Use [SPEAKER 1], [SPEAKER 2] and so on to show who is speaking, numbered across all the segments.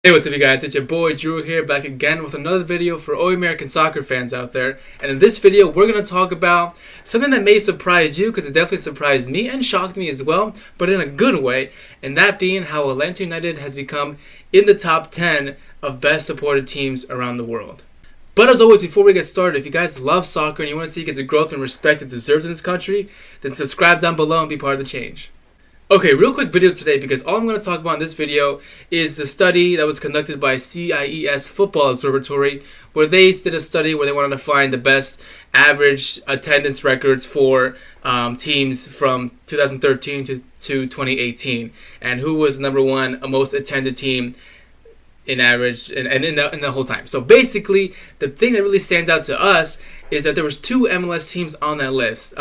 [SPEAKER 1] Hey, what's up, you guys? It's your boy Drew here, back again with another video for all American soccer fans out there. And in this video, we're going to talk about something that may surprise you, because it definitely surprised me and shocked me as well, but in a good way. And that being how Atlanta United has become in the top 10 of best supported teams around the world. But as always, before we get started, if you guys love soccer and you want to see it get the growth and respect it deserves in this country, then subscribe down below and be part of the change. Okay, real quick video today, because all I'm going to talk about in this video is the study that was conducted by CIES Football Observatory, where they did a study where they wanted to find the best average attendance records for teams from 2013 to 2018, and who was number one, a most attended team in average and in the whole time. So basically, the thing that really stands out to us is that there was two MLS teams on that list.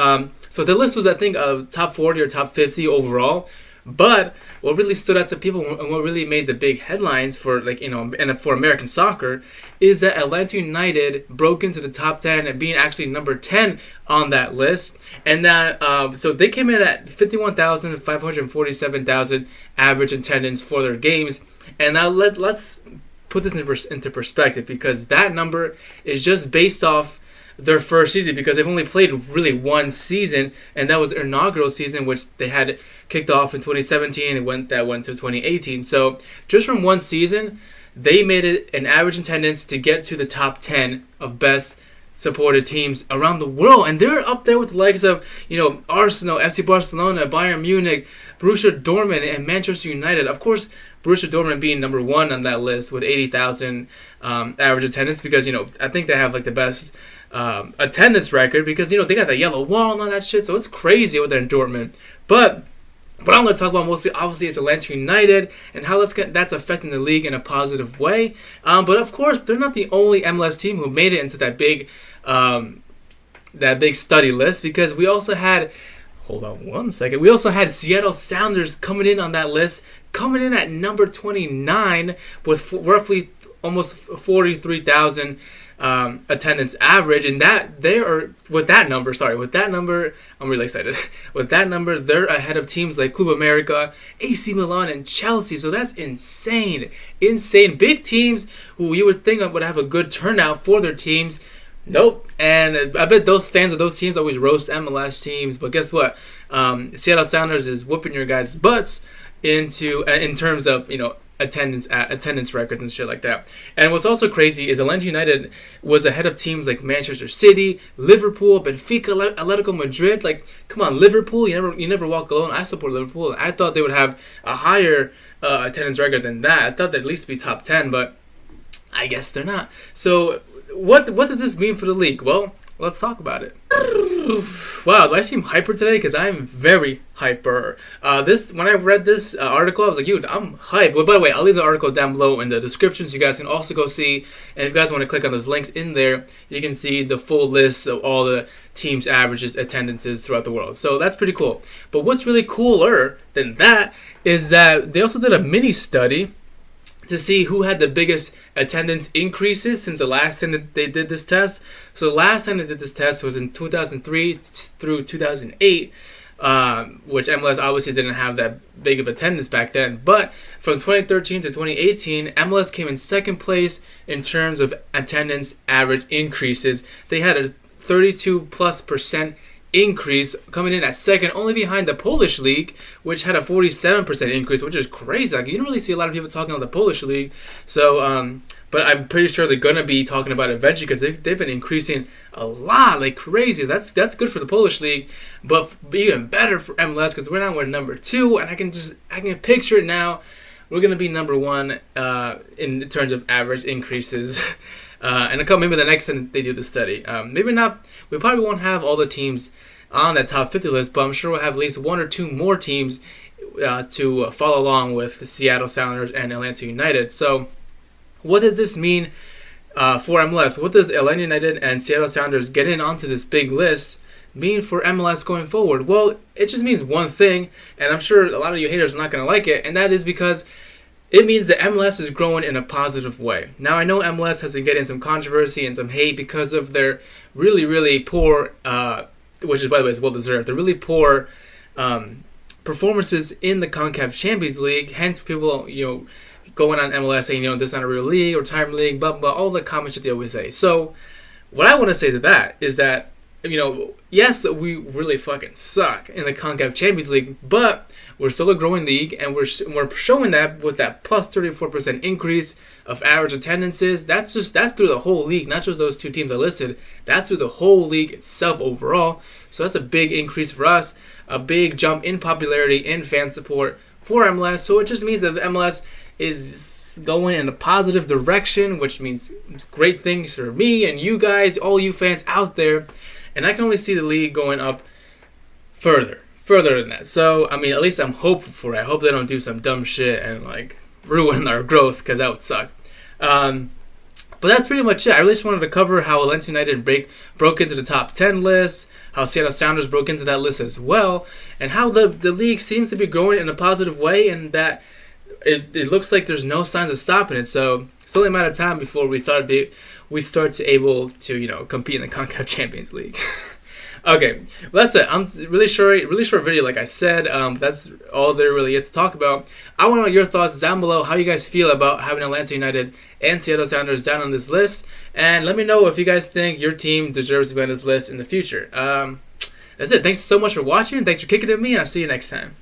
[SPEAKER 1] So the list was, I think, top 40 or top 50 overall. But what really stood out to people and what really made the big headlines for, and for American soccer is that Atlanta United broke into the top 10 and being actually number 10 on that list. And that so they came in at 51,547,000 average attendance for their games. And now let's put this into perspective, because that number is just based off their first season, because they've only played really one season, and that was their inaugural season, which they had kicked off in 2017 and went to 2018. So just from one season, they made it an average attendance to get to the top 10 of best supported teams around the world, and they're up there with the likes of Arsenal, FC Barcelona, Bayern Munich, Borussia Dortmund, and Manchester United. Of course, Borussia Dortmund being number one on that list with 80,000 average attendance, because I think they have the best attendance record, because they got the yellow wall and all that shit. So it's crazy what they're in Dortmund. But what I'm going to talk about mostly, obviously, is Atlanta United and how that's affecting the league in a positive way. But of course, they're not the only MLS team who made it into that big study list, because we also had, hold on one second, we also had Seattle Sounders coming in on that list, coming in at number 29 with roughly almost 43,000 attendance average, and with that number, I'm really excited. With that number, they're ahead of teams like Club America, AC Milan, and Chelsea. So that's insane. Big teams who you would think would have a good turnout for their teams. Nope. And I bet those fans of those teams always roast MLS teams, but guess what? Seattle Sounders is whooping your guys' butts in terms of attendance records and shit like that. And what's also crazy is Atlanta United was ahead of teams like Manchester City, Liverpool, Benfica, Atletico Madrid. Come on, Liverpool, you never walk alone. I support Liverpool. I thought they would have a higher attendance record than that. I thought they'd at least be top 10, but I guess they're not. So what does this mean for the league? Well, let's talk about it. Wow, do I seem hyper today? Because I'm very hyper. When I read this article, I was like, dude, I'm hyped. Well, by the way, I'll leave the article down below in the description, so you guys can also go see. And if you guys want to click on those links in there, you can see the full list of all the teams' averages, attendances throughout the world. So that's pretty cool. But what's really cooler than that is that they also did a mini study to see who had the biggest attendance increases since the last time that they did this test. So the last time they did this test was in 2003 through 2008, which MLS obviously didn't have that big of attendance back then. But from 2013 to 2018, MLS came in second place in terms of attendance average increases. They had a 32+% increase, coming in at second, only behind the Polish league, which had a 47% increase, which is crazy. You don't really see a lot of people talking about the Polish league. So, but I'm pretty sure they're gonna be talking about it eventually, because they've been increasing a lot, like crazy. That's good for the Polish league, but even better for MLS, because we're number 2, and I can picture it now. We're gonna be number 1 in terms of average increases. And maybe the next time they do the study. Maybe not. We probably won't have all the teams on that top 50 list, but I'm sure we'll have at least 1 or 2 more teams to follow along with the Seattle Sounders and Atlanta United. So what does this mean for MLS? What does Atlanta United and Seattle Sounders getting onto this big list mean for MLS going forward? Well, it just means one thing, and I'm sure a lot of you haters are not going to like it, and that is because it means that MLS is growing in a positive way. Now, I know MLS has been getting some controversy and some hate because of their really, really poor, which is, by the way, is well-deserved, the really poor performances in the CONCACAF Champions League. Hence, people, going on MLS saying, this is not a real league, or retirement league, blah, blah, blah, all the common shit they always say. So what I want to say to that is that, yes, we really fucking suck in the CONCACAF Champions League, but we're still a growing league, and we're showing that with that plus 34% increase of average attendances. That's through the whole league, not just those two teams I listed. That's through the whole league itself overall. So that's a big increase for us, a big jump in popularity and fan support for MLS. So it just means that the MLS is going in a positive direction, which means great things for me and you guys, all you fans out there. And I can only see the league going up further than that. So, at least I'm hopeful for it. I hope they don't do some dumb shit and, ruin our growth, because that would suck. But that's pretty much it. I really just wanted to cover how Atlanta United broke into the top 10 list, how Seattle Sounders broke into that list as well, and how the league seems to be growing in a positive way, and that it looks like there's no signs of stopping it. So it's only a matter of time before we start to able to compete in the CONCACAF Champions League. Okay, well, that's it. I'm really short video, like I said. That's all there really is to talk about. I want to know your thoughts down below, how you guys feel about having Atlanta United and Seattle Sounders down on this list, and let me know if you guys think your team deserves to be on this list in the future. That's it. Thanks so much for watching. Thanks for kicking it with me, and I'll see you next time.